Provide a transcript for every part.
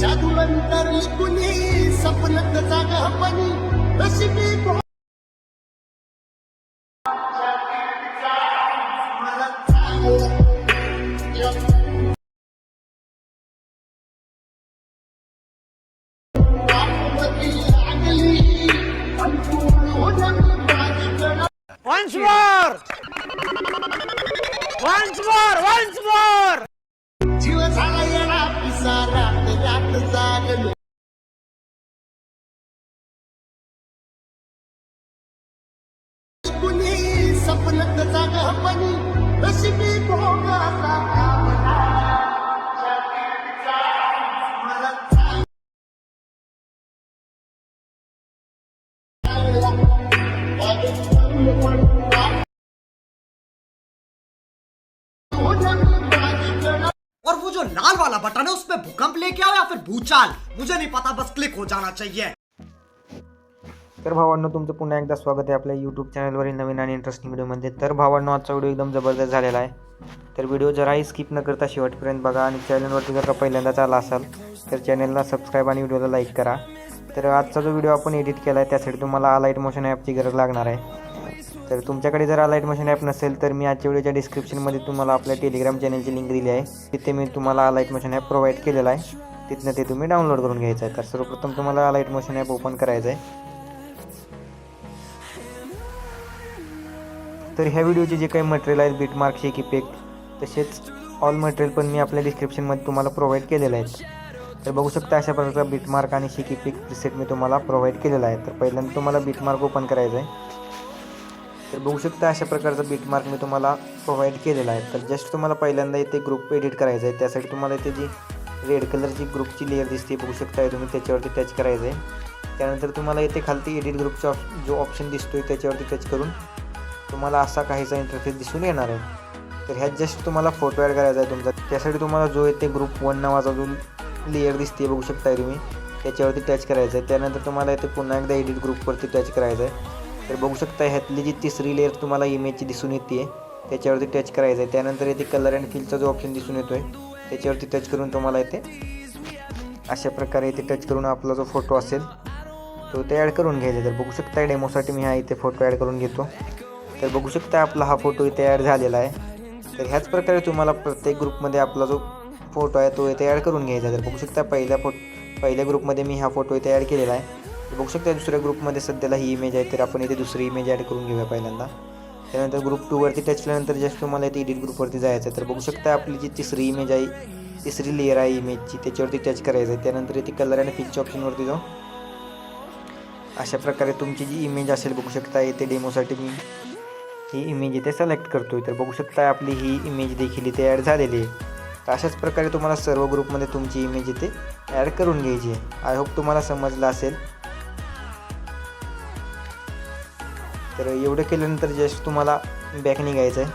जादूनंतर कुणी सपनत जागा पाणी नशिबी Once more! Once more! Once more! जीव झाला येणार पिसा रात रात जागलो कुणी सपनत जागा पाणी नशिबी भोगाचा और वो जो लाल वाला बटन है उसमें भूकंप लेके आओ या फिर भूचाल, मुझे नहीं पता, बस क्लिक हो जाना चाहिए। तर भावांनो, तुमचं पुन्हा एकदा स्वागत आहे आपल्या यूट्यूब चॅनलवरील नवीन आणि इंटरेस्टिंग व्हिडिओमध्ये। तर भावांनो, आजचा व्हिडिओ एकदम जबरदस्त झालेला आहे। तर व्हिडिओ जराही स्किप न करता शेवटपर्यंत बघा आणि चॅनलवरती जर पहिल्यांदाच आला असाल तर चॅनलला सबस्क्राईब आणि व्हिडिओला लाईक करा। तर आजचा जो व्हिडिओ आपण एडिट केला आहे त्यासाठी तुम्हाला अलाइट मोशन ॲपची गरज लागणार आहे। तर तुमच्याकडे जर अलाइट मोशन ॲप नसेल तर मी आजच्या व्हिडिओच्या डिस्क्रिप्शनमध्ये तुम्हाला आपल्या टेलिग्राम चॅनलची लिंक दिली आहे। तिथे मी तुम्हाला अलाइट मोशन ॲप प्रोव्हाइड केलेला आहे, तिथनं ते तुम्ही डाउनलोड करून घ्यायचं आहे। तर सर्वप्रथम तुम्हाला अलाइट मोशन ॲप ओपन करायचं आहे। तर ह्या व्हिडिओचे जे काही मटेरियल आहे, बीटमार्क, शेक इफेक्ट तसेच ऑल मटेरियल पण मी आपल्या डिस्क्रिप्शनमध्ये तुम्हाला प्रोव्हाइड केलेलं आहे। तर बघू शकता अशा प्रकारचा बीटमार्क आणि शेक इफेक्ट प्रीसेट मी तुम्हाला प्रोव्हाइड केलेला आहे। तर पहिल्यांदा तुम्हाला बीटमार्क ओपन करायचं आहे। तर बघू शकता अशा प्रकारचा बीटमार्क मी तुम्हाला प्रोव्हाइड केलेला आहे। तर जस्ट तुम्हाला पहिल्यांदा इथे ग्रुप एडिट करायचं आहे। त्यासाठी तुम्हाला इथे जी रेड कलरची ग्रुपची लेअर दिसते बघू शकता तुम्ही, त्याच्यावरती टच करायचं आहे। त्यानंतर तुम्हाला इथे खालती एडिट ग्रुपचा जो ऑप्शन दिसतोय त्याच्यावरती टच करून तुम्हाला असा काहीसा इंटरफेस दिसून येणार आहे। तर ह्यात जस्ट तुम्हाला फोटो ॲड करायचा आहे तुमचा। त्यासाठी तुम्हाला जो इथे ग्रुप 1 नावाचा जो लेअर दिसते बघू शकता तुम्ही, त्याच्यावरती टच करायचं आहे। त्यानंतर तुम्हाला इथे पुन्हा एकदा एडिट ग्रुपवरती टच करायचं आहे। तर बघू शकता ह्यातली जी तिसरी लेअर तुम्हाला इमेजची दिसून येते त्याच्यावरती टच करायचं आहे। त्यानंतर इथे कलर अँड फिलचा जो ऑप्शन दिसून येतो आहे त्याच्यावरती टच करून तुम्हाला इथे अशा प्रकारे इथे टच करून आपला जो फोटो असेल तो इथे ॲड करून घ्यायचा। तर बघू शकता डेमोसाठी मी हा इथे फोटो ॲड करून घेतो। तर बघू शकता आपला हा फोटो इथे ॲड झालेला आहे। तर ह्याच प्रकारे तुम्हाला प्रत्येक ग्रुपमध्ये आपला जो फोटो आहे तो इथे ॲड करून घ्यायचा। तर बघू शकता पहिल्या ग्रुपमध्ये मी हा फोटो इथे ॲड केलेला आहे। बघू शकता दुसऱ्या ग्रुपमध्ये सध्याला ही इमेज आहे, तर आपण इथे दुसरी इमेज ॲड करून घेऊया पहिल्यांदा। त्यानंतर ग्रुप 2 वरती टच केल्यानंतर जस्ट तुम्हाला इथे एडिट ग्रुपवरती जायचं आहे। तर बघू शकता आपली जी तिसरी इमेज आहे, तिसरी लेअर आहे इमेजची, त्याच्यावरती टच करायचं आहे। त्यानंतर इथे कलर आणि फिलच्या ऑप्शनवरती जाऊन अशा प्रकारे तुमची जी इमेज असेल बघू शकता इथे डेमोसाठी मी ही इमेज इथे सिलेक्ट करतोय। तर बघू शकता आपली ही इमेज देखील इथे ॲड झालेली आहे। तर अशाच प्रकारे तुम्हाला सर्व ग्रुपमध्ये तुमची इमेज इथे ॲड करून घ्यायची आहे। आय होप तुम्हाला समजलं असेल। तर एवढं केल्यानंतर जस्ट तुम्हाला बॅक निघायचं आहे।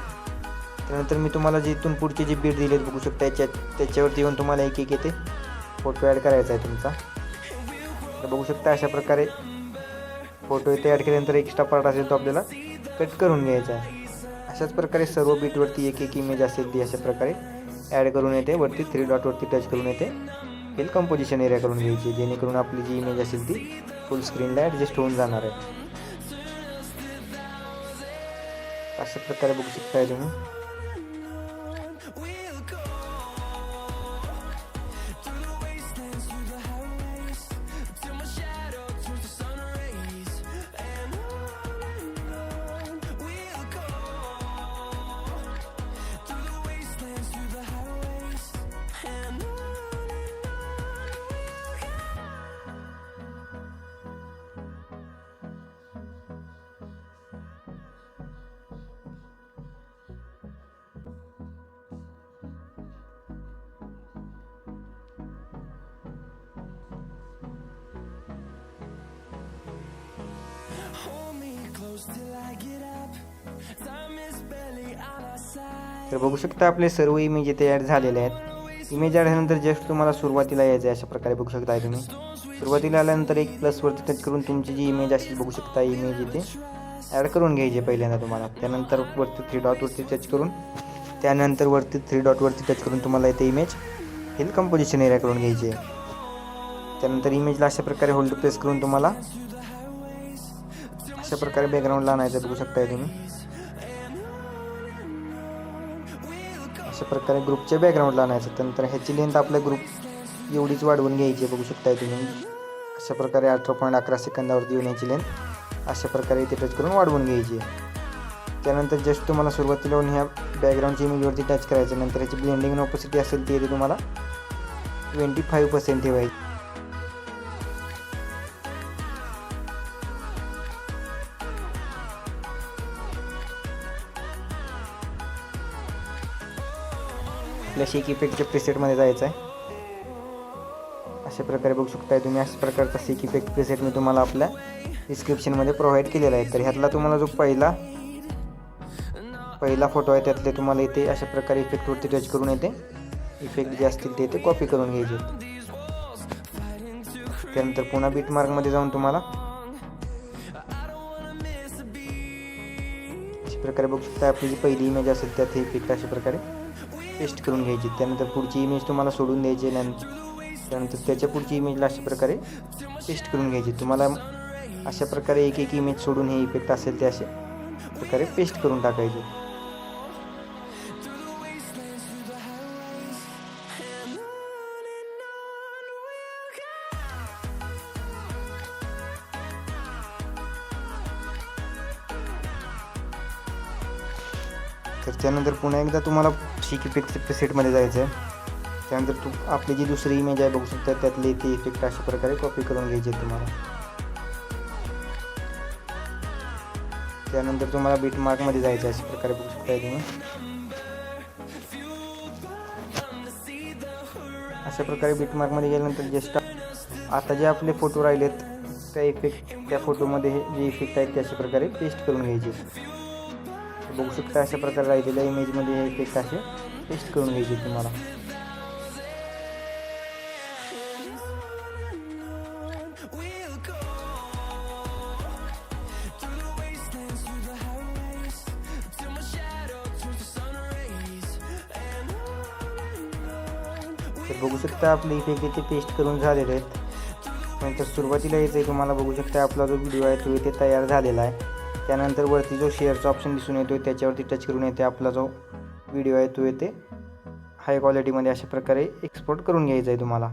त्यानंतर मी तुम्हाला जिथून पुढचे जे बीट दिलेत बघू शकता त्याच्यावरती येऊन तुम्हाला एक एक इथे फोटो ॲड करायचा आहे तुमचा। तर बघू शकता अशा प्रकारे फोटो इथे ॲड केल्यानंतर एक्स्ट्रा पार्ट असेल तो आपल्याला कट करून घ्यायचा आहे। अशाच प्रकारे सर्व बीटवरती एक एक इमेज असेल ती अशा प्रकारे ॲड करून येते। वरती 3 डॉटवरती टच करून येते फिल कंपोजिशन एरिया करून घ्यायची, जेणेकरून आपली जी इमेज असेल ती फुल स्क्रीनला ॲडजस्ट होऊन जाणार आहे। अशा प्रकारे बघू शकता तुम्ही। तर बघू शकता आपले सर्व इमेज इथे ॲड झालेले आहेत। इमेज ॲड झाल्यानंतर जस्ट तुम्हाला सुरुवातीला यायचं आहे। अशा प्रकारे बघू शकता तुम्ही, सुरुवातीला आल्यानंतर एक प्लसवरती टच करून तुमची जी इमेज असेल बघू शकता इमेज इथे ॲड करून घ्यायची पहिल्यांदा तुम्हाला। त्यानंतर वरती 3 डॉटवरती टच करून त्यानंतर वरती 3 डॉटवरती टच करून तुम्हाला इथे इमेज फिल कंपोजिशन एरिया करून घ्यायची आहे। त्यानंतर इमेजला अशा प्रकारे होल्ड प्रेस करून तुम्हाला अशा प्रकारे बॅकग्राऊंडला आणायचं बघू शकताय तुम्ही. अशा प्रकारे ग्रुपच्या बॅकग्राऊंडला आणायचं. त्यानंतर ह्याची लेंथ आपल्या ग्रुप एवढीच वाढवून घ्यायची बघू शकताय तुम्ही. अशा प्रकारे 18.11 सेकंदावरती येऊन याची लेंथ अशा प्रकारे इथे टच करून वाढवून घ्यायची. त्यानंतर जस्ट तुम्हाला सुरुवातीला ह्या बॅकग्राऊंडच्या इमेजवरती टच करायचं. नंतर याची ब्लेंडिंग आणि ऑपोसिटी असेल ती तुम्हाला 25% ठेवायची. आपल्या शेक इफेक्टच्या प्रिसेटमध्ये जायचं आहे. अशा प्रकारे बघू शकताय तुम्ही. अशा प्रकारचा शेक इफेक्ट प्रिसेट मी तुम्हाला आपल्या डिस्क्रिप्शनमध्ये प्रोव्हाइड केलेला आहे. तर ह्यातला तुम्हाला जो पहिला फोटो आहे त्यातले तुम्हाला इथे अशा प्रकारे इफेक्टवरती टच करून येते इफेक्ट जे असतील ते इथे कॉपी करून घ्यायचे. त्यानंतर पुन्हा बीटमार्कमध्ये जाऊन तुम्हाला अशा प्रकारे बघू शकता आपली जी पहिली इमेज असेल त्यात हे इफेक्ट अशा प्रकारे पेस्ट करून घ्यायची. त्यानंतर पुढची इमेज तुम्हाला सोडून द्यायची. त्यानंतर त्याच्या पुढची इमेजला अशा प्रकारे पेस्ट करून घ्यायची. तुम्हाला अशा प्रकारे एक इमेज सोडून हे इफेक्ट असेल ते अशा प्रकारे पेस्ट करून टाकायचे. तर त्यानंतर पुन्हा एकदा तुम्हाला शेक इफेक्ट प्रिसेटमध्ये जायचं आहे. त्यानंतर आपली जी दुसरी इमेज आहे बघू शकता त्यातले ते इफेक्ट अशा प्रकारे कॉपी करून घ्यायचे तुम्हाला. त्यानंतर तुम्हाला बीटमार्कमध्ये जायचं आहे. अशा प्रकारे बघू शकता तुम्ही. अशा प्रकारे बीटमार्कमध्ये गेल्यानंतर जस्ट आता जे आपले फोटो राहिलेत त्या फोटोमध्ये जे इफेक्ट आहेत ते अशा प्रकारे पेस्ट करून घ्यायचे. बघू शकता अशा प्रकारे राहिलेल्या इमेजमध्ये हे इफेक्ट असे पेस्ट करून घ्यायचे तुम्हाला. तर बघू शकता आपले इफेक्ट इथे पेस्ट करून झालेले आहेत. नंतर सुरुवातीला यायचं आहे तुम्हाला बघू शकता आपला जो व्हिडिओ आहे तो इथे तयार झालेला आहे. त्यानंतर वरती जो शेअरचा ऑप्शन दिसून येतो त्याच्यावरती टच करून येते आपला जो व्हिडिओ आहे तो येते हाय क्वालिटीमध्ये अशा प्रकारे एक्सपोर्ट करून घ्यायचा आहे तुम्हाला.